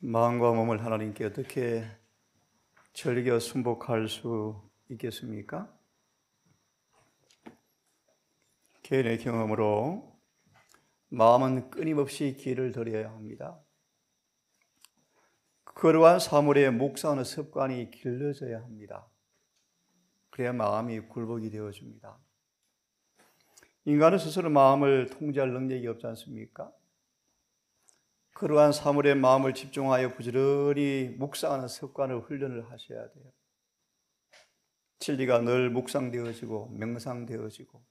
마음과 몸을 하나님께 어떻게 즐겨 순복할 수 있겠습니까? 개인의 경험으로 마음은 끊임없이 기를 들여야 합니다. 그러한 사물의 묵상하는 습관이 길러져야 합니다. 그래야 마음이 굴복이 되어줍니다. 인간은 스스로 마음을 통제할 능력이 없지 않습니까? 그러한 사물의 마음을 집중하여 부지런히 묵상하는 습관을 훈련을 하셔야 돼요. 진리가 늘 묵상되어지고 명상되어지고,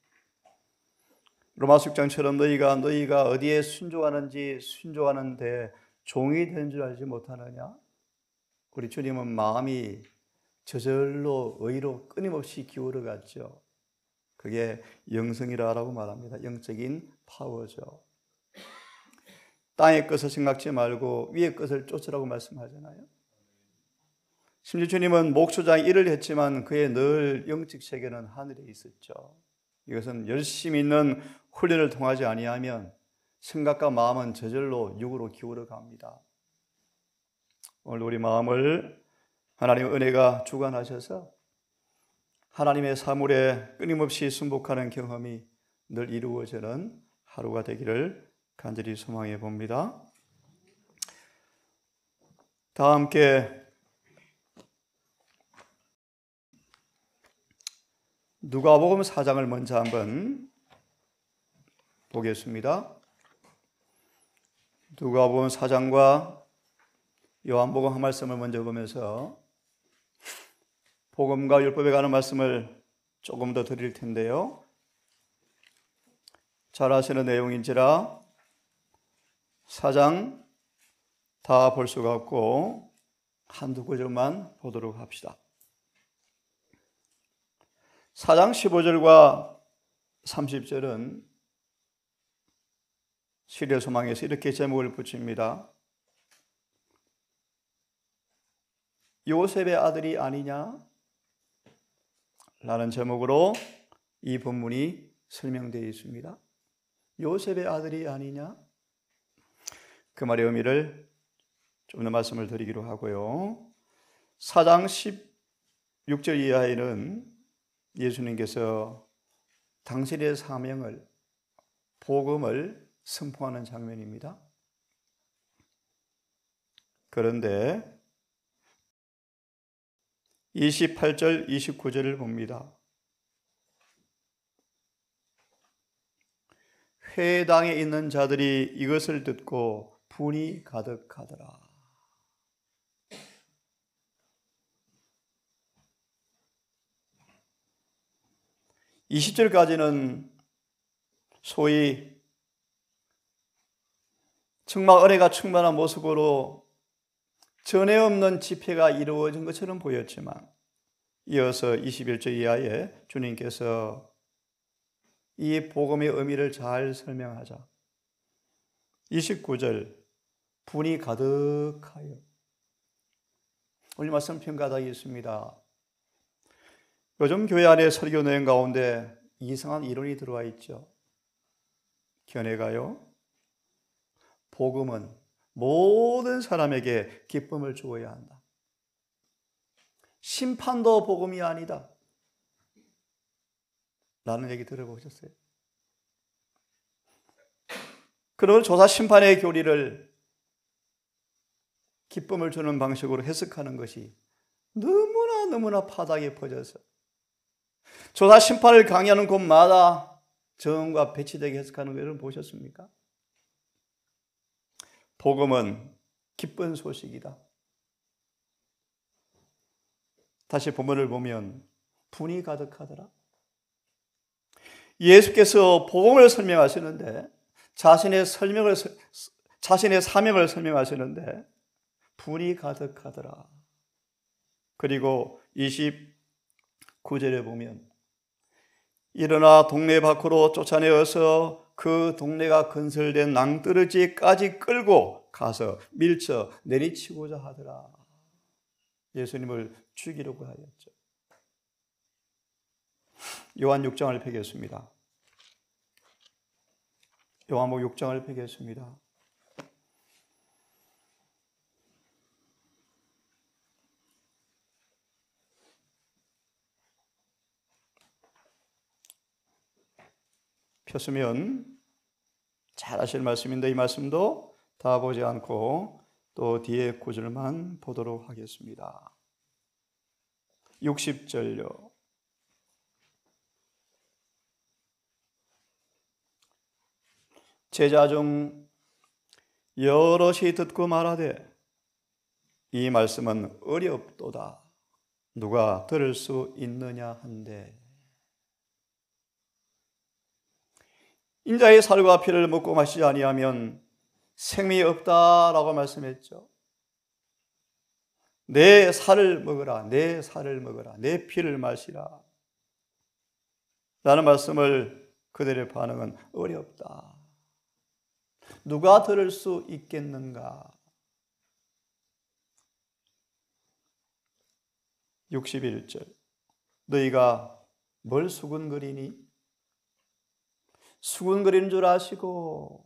로마서 6장처럼 너희가 어디에 순종하는지 순종하는데 종이 된 줄 알지 못하느냐? 우리 주님은 마음이 저절로 의로 끊임없이 기울어갔죠. 그게 영성이라고 말합니다. 영적인 파워죠. 땅의 것을 생각지 말고 위의 것을 쫓으라고 말씀하잖아요. 심지어 주님은 목수장에 일을 했지만 그의 늘 영적 세계는 하늘에 있었죠. 이것은 열심히 있는 훈련을 통하지 아니하면 생각과 마음은 저절로 육으로 기울어 갑니다. 오늘 우리 마음을 하나님의 은혜가 주관하셔서 하나님의 사물에 끊임없이 순복하는 경험이 늘 이루어지는 하루가 되기를 간절히 소망해 봅니다. 다 함께 누가복음 4장을 먼저 한번 보겠습니다. 누가복음 4장과 요한복음 한 말씀을 먼저 보면서 복음과 율법에 관한 말씀을 조금 더 드릴 텐데요. 잘 아시는 내용인지라 4장 다 볼 수가 없고 한두 구절만 보도록 합시다. 4장 15절과 30절은 시대소망에서 이렇게 제목을 붙입니다. 요셉의 아들이 아니냐? 라는 제목으로 이 본문이 설명되어 있습니다. 요셉의 아들이 아니냐? 그 말의 의미를 좀 더 말씀을 드리기로 하고요. 4장 16절 이하에는 예수님께서 당신의 사명을, 복음을 선포하는 장면입니다. 그런데 28절, 29절을 봅니다. 회당에 있는 자들이 이것을 듣고 분이 가득하더라. (20절까지는) 소위 정말 은혜가 충만한 모습으로 전에 없는 집회가 이루어진 것처럼 보였지만 이어서 21절 이하에 주님께서 이 복음의 의미를 잘 설명하자 29절 분이 가득하여, 오늘 말씀 평가하기 있습니다. 요즘 교회 안에 설교 내용 가운데 이상한 이론이 들어와 있죠. 견해가요, 복음은 모든 사람에게 기쁨을 주어야 한다. 심판도 복음이 아니다. 라는 얘기 들어보셨어요? 그런 조사 심판의 교리를 기쁨을 주는 방식으로 해석하는 것이 너무나 파닥에 퍼져서 조사 심판을 강의하는 곳마다 정과 배치되게 해석하는 것을 보셨습니까? 복음은 기쁜 소식이다. 다시 본문을 보면 분이 가득하더라. 예수께서 복음을 설명하시는데 자신의 사명을 설명하시는데 분이 가득하더라. 그리고 29절에 보면 일어나 동네 밖으로 쫓아내어서 그 동네가 건설된 낭떠러지까지 끌고 가서 밀쳐 내리치고자 하더라. 예수님을 죽이려고 하였죠. 요한 6장을 펴겠습니다. 요한복음 6장을 펴겠습니다. 폈으면 잘 아실 말씀인데 이 말씀도 다 보지 않고 또 뒤에 구절만 보도록 하겠습니다. 60절요. 제자 중 여럿이 듣고 말하되 이 말씀은 어렵도다. 누가 들을 수 있느냐 한데 인자의 살과 피를 먹고 마시지 아니하면 생명이 없다라고 말씀했죠. 내 살을 먹으라, 내 살을 먹으라, 내 피를 마시라 라는 말씀을 그들의 반응은 어렵다. 누가 들을 수 있겠는가? 61절 너희가 뭘 수군거리니? 수군거리는 줄 아시고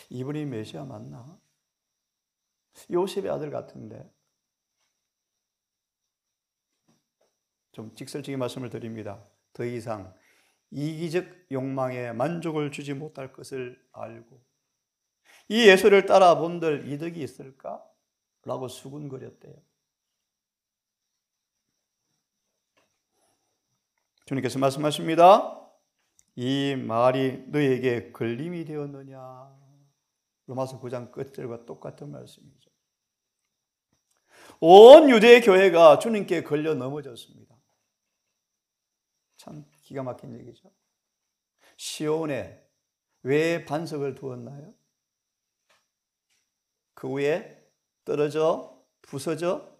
이분이 메시아 맞나? 요셉의 아들 같은데 좀 직설적인 말씀을 드립니다. 더 이상 이기적 욕망에 만족을 주지 못할 것을 알고 이 예수를 따라 본들 이득이 있을까? 라고 수군거렸대요. 주님께서 말씀하십니다. 이 말이 너에게 걸림이 되었느냐? 로마서 9장 끝절과 똑같은 말씀이죠. 온 유대 교회가 주님께 걸려 넘어졌습니다. 참 기가 막힌 얘기죠. 시온에 왜 반석을 두었나요? 그 위에 떨어져 부서져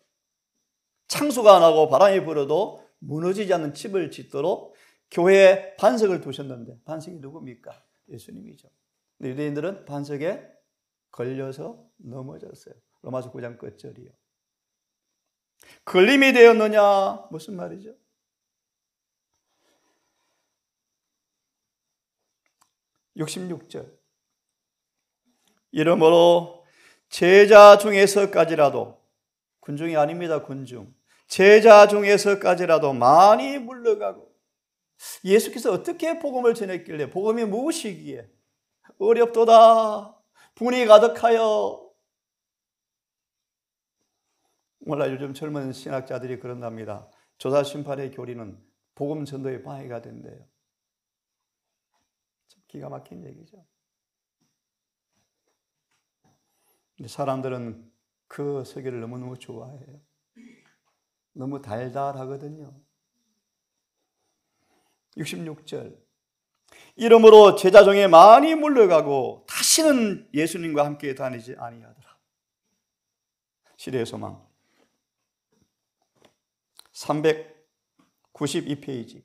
창수가 안 하고 바람이 불어도 무너지지 않는 집을 짓도록 교회에 반석을 두셨는데 반석이 누굽니까? 예수님이죠. 근데 유대인들은 반석에 걸려서 넘어졌어요. 로마서 9장 끝절이요. 걸림이 되었느냐? 무슨 말이죠? (66절) 이러므로 제자 중에서까지라도 군중이 아닙니다. 군중. 제자 중에서까지라도 많이 물러가고 예수께서 어떻게 복음을 전했길래 복음이 무엇이기에 어렵도다 분이 가득하여 몰라 요즘 젊은 신학자들이 그런답니다. 조사심판의 교리는 복음 전도의 방해가 된대요. 기가 막힌 얘기죠. 근데 사람들은 그 설교를 너무너무 좋아해요. 너무 달달하거든요. 66절 이러므로 제자 중에 많이 물러가고 다시는 예수님과 함께 다니지 아니하더라. 시대의 소망 392페이지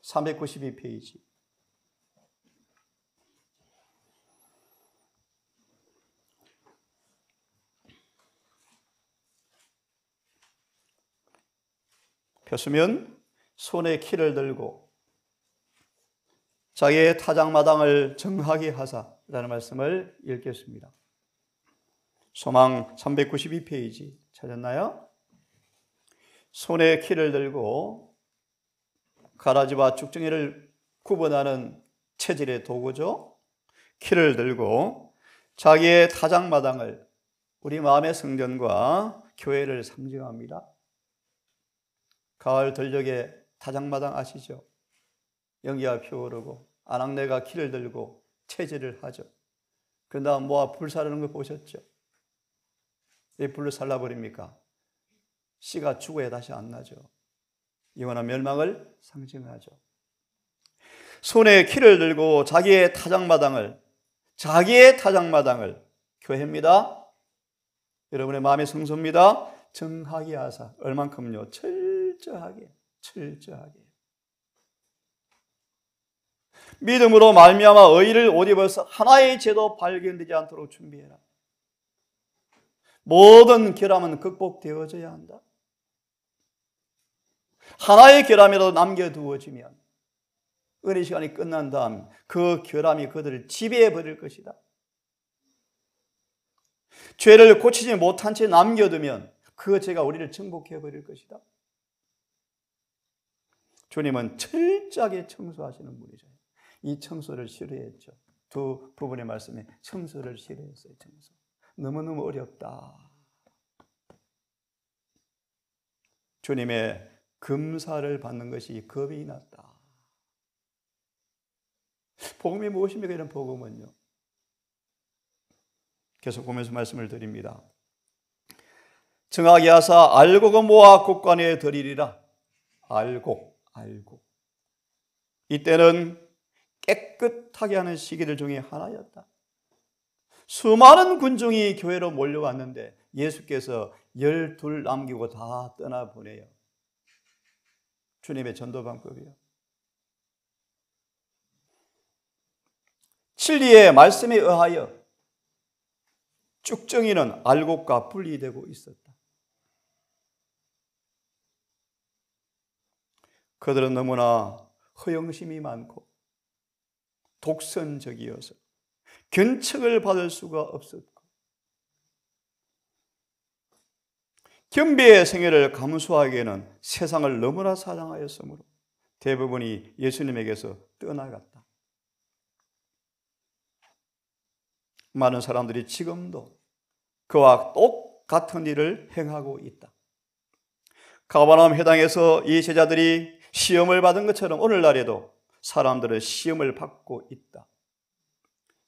392페이지 폈으면 손에 키를 들고 자기의 타작마당을 정하게 하사라는 말씀을 읽겠습니다. 소망 392페이지 찾았나요? 손에 키를 들고 가라지와 쭉정이를 구분하는 체질의 도구죠. 키를 들고 자기의 타작마당을 우리 마음의 성전과 교회를 상징합니다. 가을 들녘에 타작마당 아시죠? 연기가 피어오르고 아낙네가 키를 들고 체질을 하죠. 그 다음 모아 불 사르는 거 보셨죠? 왜 불로 살라버립니까? 씨가 죽어야 다시 안 나죠. 영원한 멸망을 상징하죠. 손에 키를 들고 자기의 타작마당을 교회입니다. 여러분의 마음의 성소입니다. 정하게 하사 얼만큼요? 철저하게 믿음으로 말미암아 의를 옷 입어서 하나의 죄도 발견되지 않도록 준비해라. 모든 결함은 극복되어져야 한다. 하나의 결함이라도 남겨두어지면 은혜 시간이 끝난 다음 그 결함이 그들을 지배해 버릴 것이다. 죄를 고치지 못한 채 남겨두면 그 죄가 우리를 정복해 버릴 것이다. 주님은 철저하게 청소하시는 분이죠. 이 청소를 싫어했죠. 두 부분의 말씀에 청소를 싫어했어요. 청소. 너무너무 어렵다. 주님의 금사를 받는 것이 겁이 났다. 복음이 무엇입니까? 이런 복음은요. 계속 보면서 말씀을 드립니다. 정하게 하사 알곡을 모아 곡간에 드리리라. 알곡. 이때는 깨끗하게 하는 시기들 중에 하나였다. 수많은 군중이 교회로 몰려왔는데 예수께서 12 남기고 다 떠나보내요. 주님의 전도 방법이요. 진리의 말씀에 의하여 쭉정이는 알곡과 분리되고 있었다. 그들은 너무나 허영심이 많고 독선적이어서 견책을 받을 수가 없었고 겸비의 생애를 감수하기에는 세상을 너무나 사랑하였으므로 대부분이 예수님에게서 떠나갔다. 많은 사람들이 지금도 그와 똑같은 일을 행하고 있다. 가버나움 회당에서 이 제자들이 시험을 받은 것처럼 오늘날에도 사람들은 시험을 받고 있다.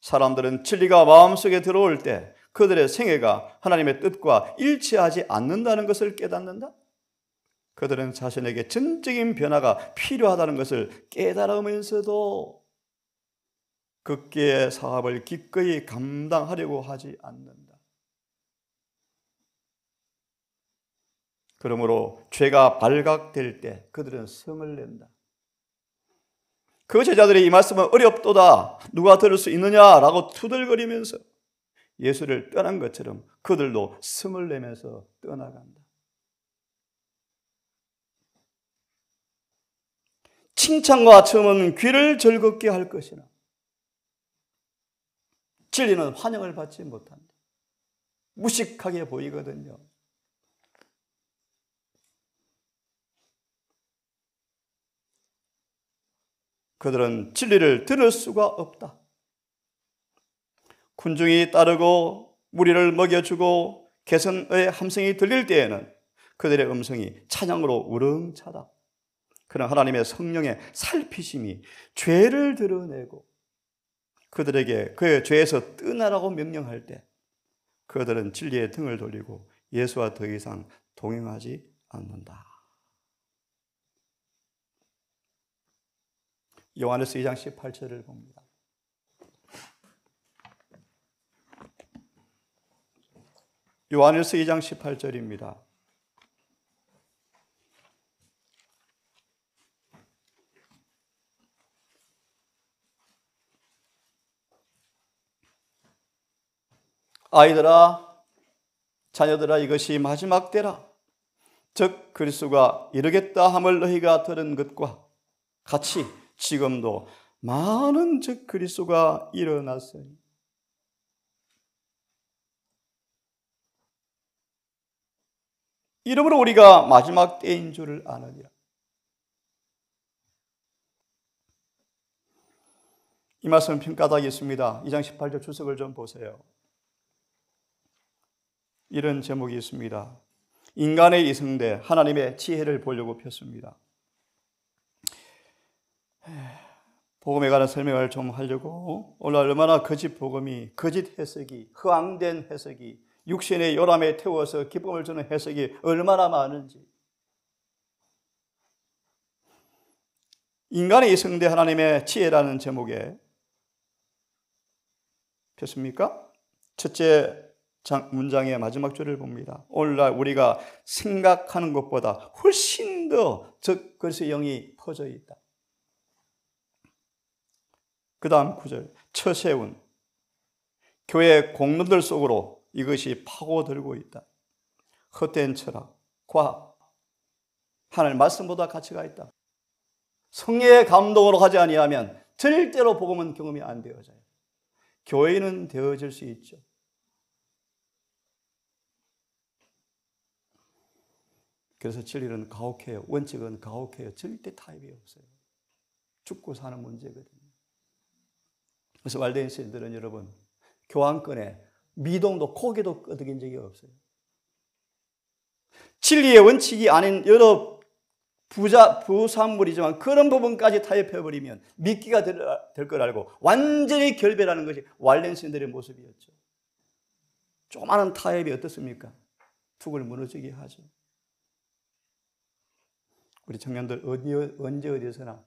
사람들은 진리가 마음속에 들어올 때 그들의 생애가 하나님의 뜻과 일치하지 않는다는 것을 깨닫는다. 그들은 자신에게 전적인 변화가 필요하다는 것을 깨달으면서도 극계의 사업을 기꺼이 감당하려고 하지 않는다. 그러므로 죄가 발각될 때 그들은 성을 낸다. 그 제자들이 이 말씀은 어렵도다. 누가 들을 수 있느냐라고 투덜거리면서 예수를 떠난 것처럼 그들도 성을 내면서 떠나간다. 칭찬과 첨은 귀를 즐겁게 할 것이나 진리는 환영을 받지 못한다. 무식하게 보이거든요. 그들은 진리를 들을 수가 없다. 군중이 따르고 무리를 먹여주고 개선의 함성이 들릴 때에는 그들의 음성이 찬양으로 우렁차다. 그러나 하나님의 성령의 살피심이 죄를 드러내고 그들에게 그 죄에서 떠나라고 명령할 때 그들은 진리의 등을 돌리고 예수와 더 이상 동행하지 않는다. 요한일서 2장 18절을 봅니다. 요한일서 2장 18절입니다. 아이들아, 자녀들아, 이것이 마지막 때라. 즉 그리스도가 이르겠다 함을 너희가 들은 것과 같이 지금도 많은 즉 그리스도가 일어났으니 이러므로 우리가 마지막 때인 줄을 아느니라. 이 말씀은 평가하기 있습니다. 2장 18절 주석을 좀 보세요. 이런 제목이 있습니다. 인간의 이성대 하나님의 지혜를 보려고 폈습니다. 복음에 관한 설명을 좀 하려고 오늘 얼마나 거짓 복음이, 거짓 해석이, 허황된 해석이, 육신의 요람에 태워서 기쁨을 주는 해석이 얼마나 많은지. 인간의 이성대 하나님의 지혜라는 제목에 폈습니까? 첫째 문장의 마지막 줄을 봅니다. 오늘날 우리가 생각하는 것보다 훨씬 더 즉 그리스도의 영이 퍼져 있다. 그 다음 구절, 처세운 교회 공론들 속으로 이것이 파고들고 있다. 헛된 철학, 과학, 하나님 말씀보다 가치가 있다. 성령의 감동으로 하지 아니하면 절대로 복음은 경험이 안 되어져요. 교회는 되어질 수 있죠. 그래서 진리는 가혹해요. 원칙은 가혹해요. 절대 타협이 없어요. 죽고 사는 문제거든요. 그래서 왈덴시인들은 여러분 교황권에 미동도 고개도 끄덕인 적이 없어요. 진리의 원칙이 아닌 여러 부산물이지만 그런 부분까지 타협해버리면 미끼가 될 걸 알고 완전히 결별하는 것이 왈덴시인들의 모습이었죠. 조그마한 타협이 어떻습니까? 툭을 무너지게 하죠. 우리 청년들 언제 어디서나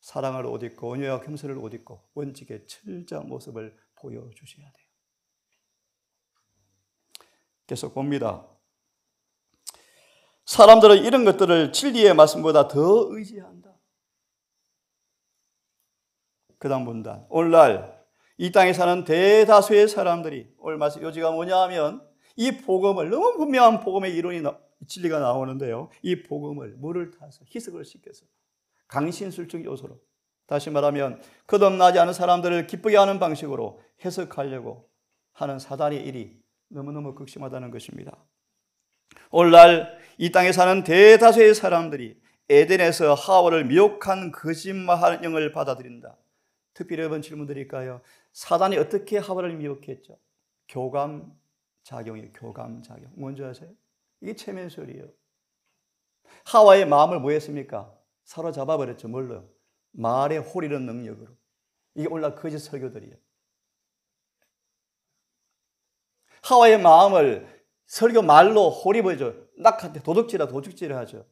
사랑을 옷 입고 온유와 겸손을 옷 입고 원칙의 철저한 모습을 보여주셔야 돼요. 계속 봅니다. 사람들은 이런 것들을 진리의 말씀보다 더 의지한다. 그 다음 문단. 오늘날 이 땅에 사는 대다수의 사람들이 오늘 말씀 요지가 뭐냐 하면 이 복음을 너무 분명한 복음의 이론이 진리가 나오는데요. 이 복음을 물을 타서 희석을 시켜서 강신술적 요소로 다시 말하면 거듭나지 않은 사람들을 기쁘게 하는 방식으로 해석하려고 하는 사단의 일이 너무너무 극심하다는 것입니다. 오늘날 이 땅에 사는 대다수의 사람들이 에덴에서 하와를 미혹한 거짓말하는 영을 받아들인다. 특별히 여러분 질문 드릴까요? 사단이 어떻게 하와를 미혹했죠? 교감작용이에요. 교감작용. 뭔지 아세요? 이게 체면술이에요. 하와의 마음을 뭐 했습니까? 사로잡아버렸죠. 뭘로? 말의 홀이는 능력으로. 이게 오늘날 거짓 설교들이에요. 하와의 마음을 설교 말로 홀입어죠. 낙한테 도둑질을 하죠.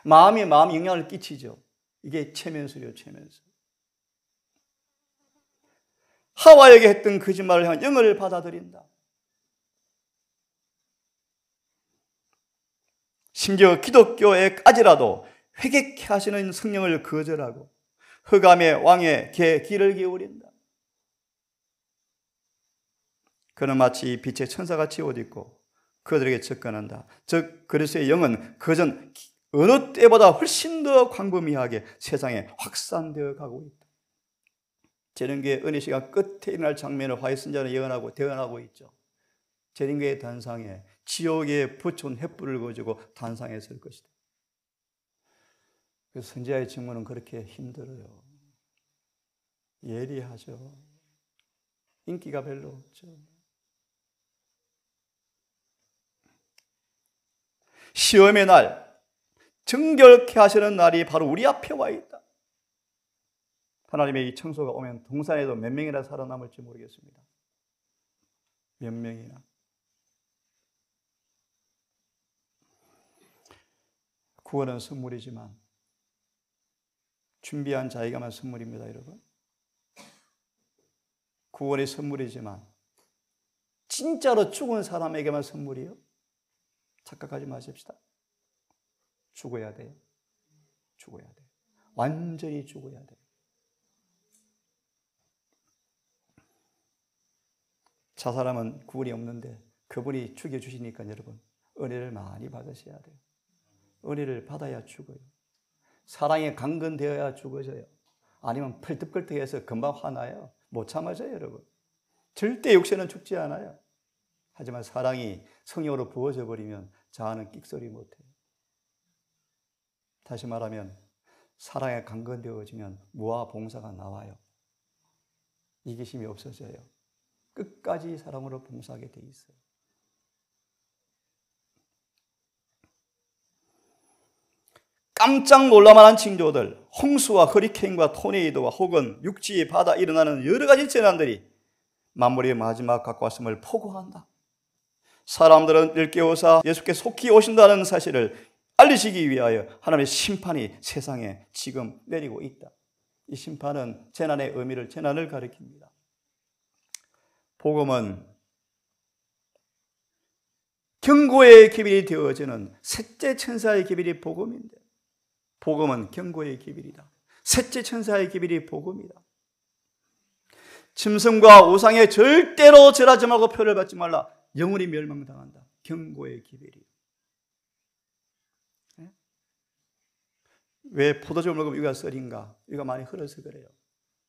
마음이 영향을 끼치죠. 이게 체면술이에요. 체면술. 하와에게 했던 거짓말을 향한 영을 받아들인다. 심지어 기독교에까지라도 회개케 하시는 성령을 거절하고 흑암의 왕의 길을 기울인다. 그는 마치 빛의 천사같이 옷 입고 그들에게 접근한다. 즉 그리스도의 영은 그전 어느 때보다 훨씬 더 광범위하게 세상에 확산되어 가고 있다. 재림교회 은혜 시간 끝에 일어날 장면을 화해선자는 대언하고 있죠. 재림교회 단상에 지옥에 붙여온 횃불을 거지고 단상에 설 것이다. 그래서 선지자의 직무는 그렇게 힘들어요. 예리하죠. 인기가 별로 없죠. 시험의 날, 정결케 하시는 날이 바로 우리 앞에 와 있다. 하나님의 이 청소가 오면 동산에도 몇 명이나 살아남을지 모르겠습니다. 몇 명이나. 구원은 선물이지만 준비한 자에게만 선물입니다, 여러분. 구원이 선물이지만 진짜로 죽은 사람에게만 선물이요? 착각하지 마십시다. 죽어야 돼요. 죽어야 돼요. 완전히 죽어야 돼요. 자살하면 구원이 없는데 그분이 죽여주시니까 여러분 은혜를 많이 받으셔야 돼요. 은혜를 받아야 죽어요. 사랑에 강건되어야 죽어져요. 아니면 펄떡펄떡해서 금방 화나요. 못 참아져요, 여러분. 절대 육체는 죽지 않아요. 하지만 사랑이 성령으로 부어져 버리면 자아는 끽소리 못해요. 다시 말하면 사랑에 강건되어지면 무아 봉사가 나와요. 이기심이 없어져요. 끝까지 사랑으로 봉사하게 돼 있어요. 깜짝 놀랄만한 징조들, 홍수와 허리케인과 토네이도와 혹은 육지, 바다 일어나는 여러 가지 재난들이 만물의 마지막 갖고 왔음을 포고한다. 사람들은 일깨워서 예수께 속히 오신다는 사실을 알리시기 위하여 하나님의 심판이 세상에 지금 내리고 있다. 이 심판은 재난의 의미를, 재난을 가리킵니다. 복음은 경고의 기별이 되어지는 셋째 천사의 기별이 복음인데, 복음은 경고의 기별이다. 셋째 천사의 기별이 복음이다. 짐승과 우상에 절대로 절하지 말고 표를 받지 말라. 영원히 멸망당한다. 경고의 기별이. 왜 포도주 먹으면 이가 썰인가? 이가 많이 흘러서 그래요.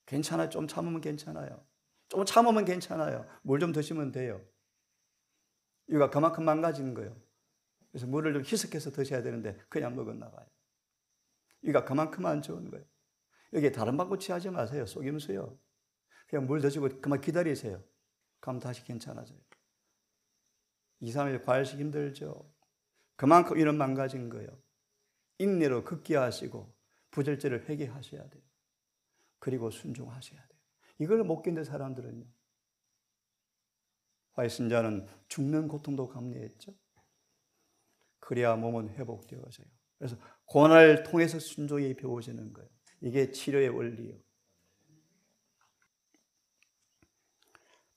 괜찮아요. 좀 참으면 괜찮아요. 좀 참으면 괜찮아요. 물 좀 드시면 돼요. 이가 그만큼 망가지는 거예요. 그래서 물을 좀 희석해서 드셔야 되는데 그냥 먹었나 봐요. 이가 그만큼 안 좋은 거예요. 여기에 다른 방법 취하지 마세요. 속임수요. 그냥 물 드시고 그만 기다리세요. 그럼 다시 괜찮아져요. 2, 3일 과일식 힘들죠. 그만큼 이는 망가진 거예요. 인내로 극기하시고 부절제를 회개하셔야 돼요. 그리고 순종하셔야 돼요. 이걸 못 견딘 사람들은요, 화이신자는 죽는 고통도 감내했죠. 그래야 몸은 회복되어져요. 그래서 고난을 통해서 순종이 배워지는 거예요. 이게 치료의 원리예요.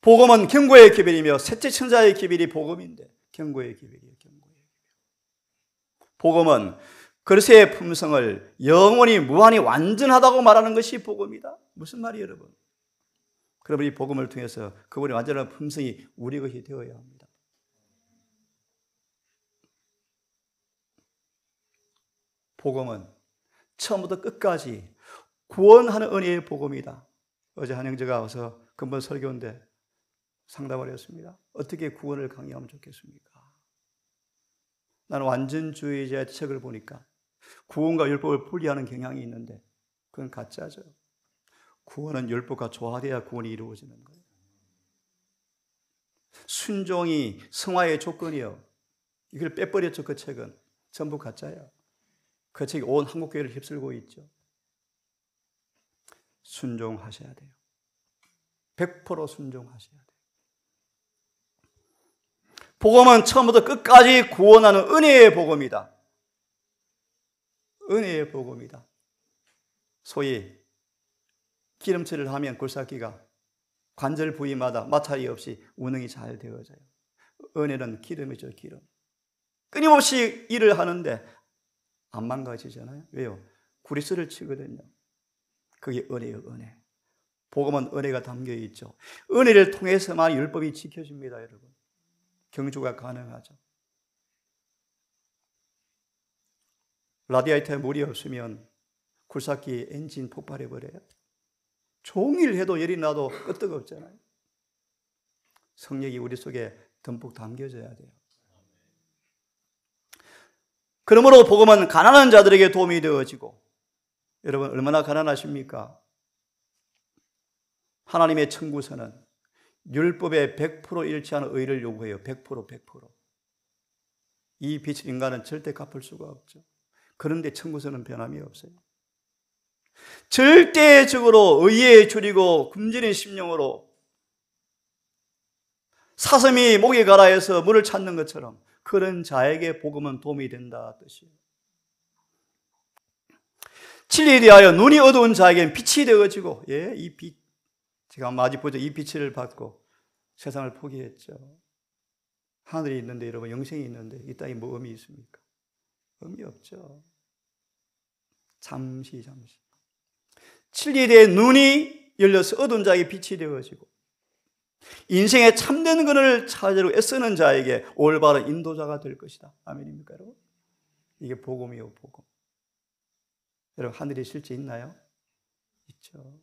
복음은 경고의 기별이며 셋째 천사의 기별이 복음인데 경고의 기별이에요. 경고의 기별. 복음은 그리스도의 품성을 영원히 무한히 완전하다고 말하는 것이 복음이다. 무슨 말이에요, 여러분? 그러면 이 복음을 통해서 그분의 완전한 품성이 우리 것이 되어야 합니다. 복음은 처음부터 끝까지 구원하는 은혜의 복음이다. 어제 한 형제가 와서 근본 설교인데 상담을 했습니다. 어떻게 구원을 강요하면 좋겠습니까? 나는 완전주의자의 책을 보니까 구원과 율법을 분리하는 경향이 있는데 그건 가짜죠. 구원은 율법과 조화되어야 구원이 이루어지는 거예요. 순종이 성화의 조건이요. 이걸 빼버렸죠. 그 책은 전부 가짜예요. 그 책이 온 한국교회를 휩쓸고 있죠. 순종하셔야 돼요. 100% 순종하셔야 돼요. 복음은 처음부터 끝까지 구원하는 은혜의 복음이다. 은혜의 복음이다. 소위 기름칠을 하면 굴삭기가 관절 부위마다 마찰이 없이 운행이 잘 되어져요. 은혜는 기름이죠, 기름. 끊임없이 일을 하는데 안 망가지잖아요. 왜요? 구리스를 치거든요. 그게 은혜예요, 은혜. 복음은 은혜가 담겨 있죠. 은혜를 통해서만 율법이 지켜집니다, 여러분. 경주가 가능하죠. 라디에이터에 물이 없으면 굴삭기 엔진 폭발해버려요. 종일 해도 열이 나도 끄떡없잖아요. 성령이 우리 속에 듬뿍 담겨져야 돼요. 그러므로 복음은 가난한 자들에게 도움이 되어지고, 여러분 얼마나 가난하십니까? 하나님의 청구서는 율법에 100% 일치하는 의를 요구해요. 100%, 100%. 이 빚을 인간은 절대 갚을 수가 없죠. 그런데 청구서는 변함이 없어요. 절대적으로 의에 줄이고 굶주린 심령으로 사슴이 목에 가라해서 물을 찾는 것처럼 그런 자에게 복음은 도움이 된다 뜻이에요. 진리에 대하여 눈이 어두운 자에게는 빛이 되어지고, 이 빛, 제가 마지 보죠. 이 빛을 받고 세상을 포기했죠. 하늘이 있는데 여러분, 영생이 있는데 이 땅에 뭐 의미 있습니까? 의미 없죠. 잠시. 진리에 대해 눈이 열려서 어두운 자에게 빛이 되어지고, 인생의 참된 것을 찾으려고 애쓰는 자에게 올바른 인도자가 될 것이다. 아멘입니까, 여러분? 이게 복음이요, 복음. 여러분, 하늘이 실제 있나요? 있죠.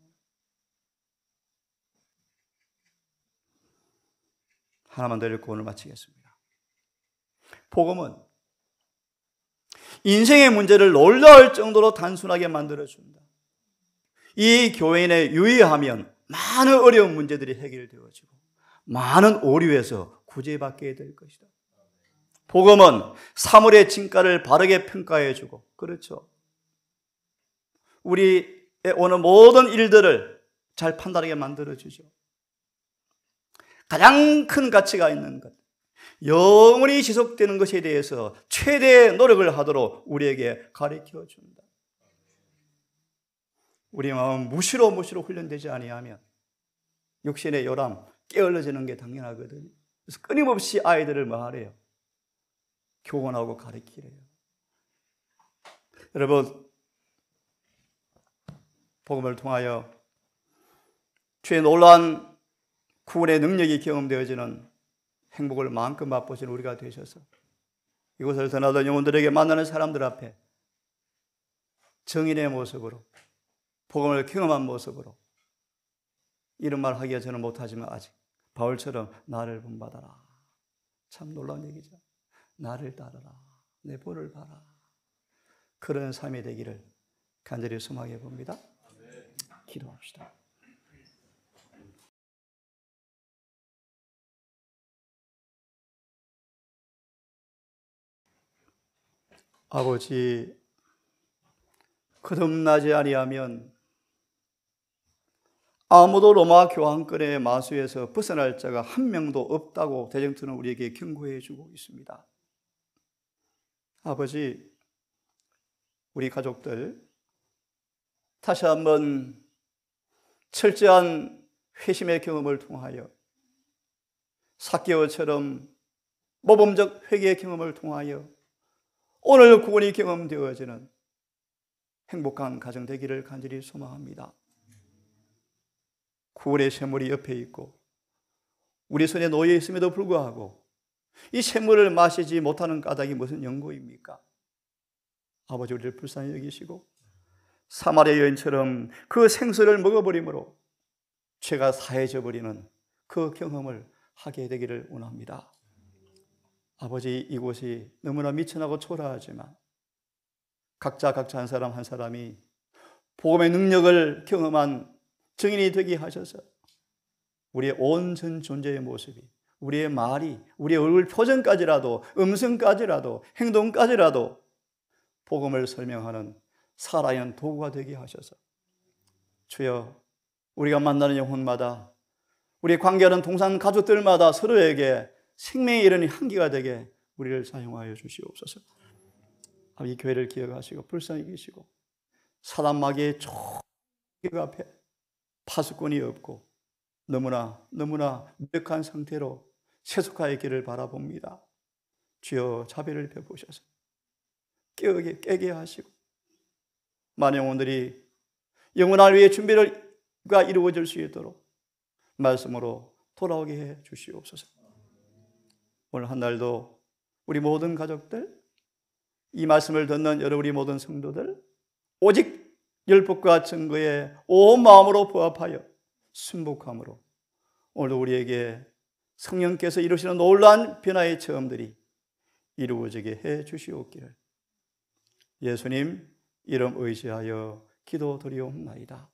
하나만 더 읽고 오늘 마치겠습니다. 복음은 인생의 문제를 놀라울 정도로 단순하게 만들어준다. 이 교인에 유의하면 많은 어려운 문제들이 해결되어지고 많은 오류에서 구제받게 될 것이다. 복음은 사물의 진가를 바르게 평가해주고, 그렇죠, 우리의 오는 모든 일들을 잘 판단하게 만들어주죠. 가장 큰 가치가 있는 것, 영원히 지속되는 것에 대해서 최대의 노력을 하도록 우리에게 가르쳐준다. 우리 마음 무시로 훈련되지 아니하면 육신의 요람 게을러지는 게 당연하거든요. 그래서 끊임없이 아이들을 뭐 하래요? 교훈하고 가르치래요. 여러분, 복음을 통하여 주의 놀라운 구원의 능력이 경험되어지는 행복을 마음껏 맛보시는 우리가 되셔서 이곳을 떠나던 영혼들에게 만나는 사람들 앞에 정인의 모습으로, 복음을 경험한 모습으로, 이런 말 하기가 저는 못하지만 아직 바울처럼 나를 본받아라. 참 놀라운 얘기죠. 나를 따르라. 내 보를 봐라. 그런 삶이 되기를 간절히 소망해 봅니다. 기도합시다. 아버지, 거듭나지 아니하면 아무도 로마 교황권의 마수에서 벗어날 자가 한 명도 없다고 대정부는 우리에게 경고해 주고 있습니다. 아버지, 우리 가족들 다시 한번 철저한 회심의 경험을 통하여 삭개오처럼 모범적 회개의 경험을 통하여 오늘 구원이 경험되어지는 행복한 가정 되기를 간절히 소망합니다. 구원의 샘물이 옆에 있고 우리 손에 놓여 있음에도 불구하고 이 샘물을 마시지 못하는 까닭이 무슨 연고입니까? 아버지, 우리를 불쌍히 여기시고 사마리아 여인처럼 그 생수를 먹어버림으로 죄가 사해져 버리는 그 경험을 하게 되기를 원합니다. 아버지, 이곳이 너무나 미천하고 초라하지만 각자 한 사람 한 사람이 복음의 능력을 경험한 증인이 되게 하셔서 우리의 온 전 존재의 모습이, 우리의 말이, 우리의 얼굴 표정까지라도, 음성까지라도, 행동까지라도 복음을 설명하는 살아있는 도구가 되게 하셔서 주여, 우리가 만나는 영혼마다, 우리 관계하는 동산 가족들마다 서로에게 생명에 이르는 향기가 되게 우리를 사용하여 주시옵소서. 이 교회를 기억하시고 불쌍히 계시고 사단 마귀의 촉 앞에 파수꾼이 없고 너무나 무력한 상태로 세속화의 길을 바라봅니다. 주여, 자비를 베푸셔서 깨게 하시고 많은 영혼들이 영원할 위해 준비가 이루어질 수 있도록 말씀으로 돌아오게 해 주시옵소서. 오늘 한 날도 우리 모든 가족들, 이 말씀을 듣는 여러 우리 모든 성도들 오직 율법과 증거에 온 마음으로 부합하여 순복함으로 오늘 우리에게 성령께서 이루시는 놀라운 변화의 체험들이 이루어지게 해 주시옵기를 예수님 이름 의지하여 기도드리옵나이다.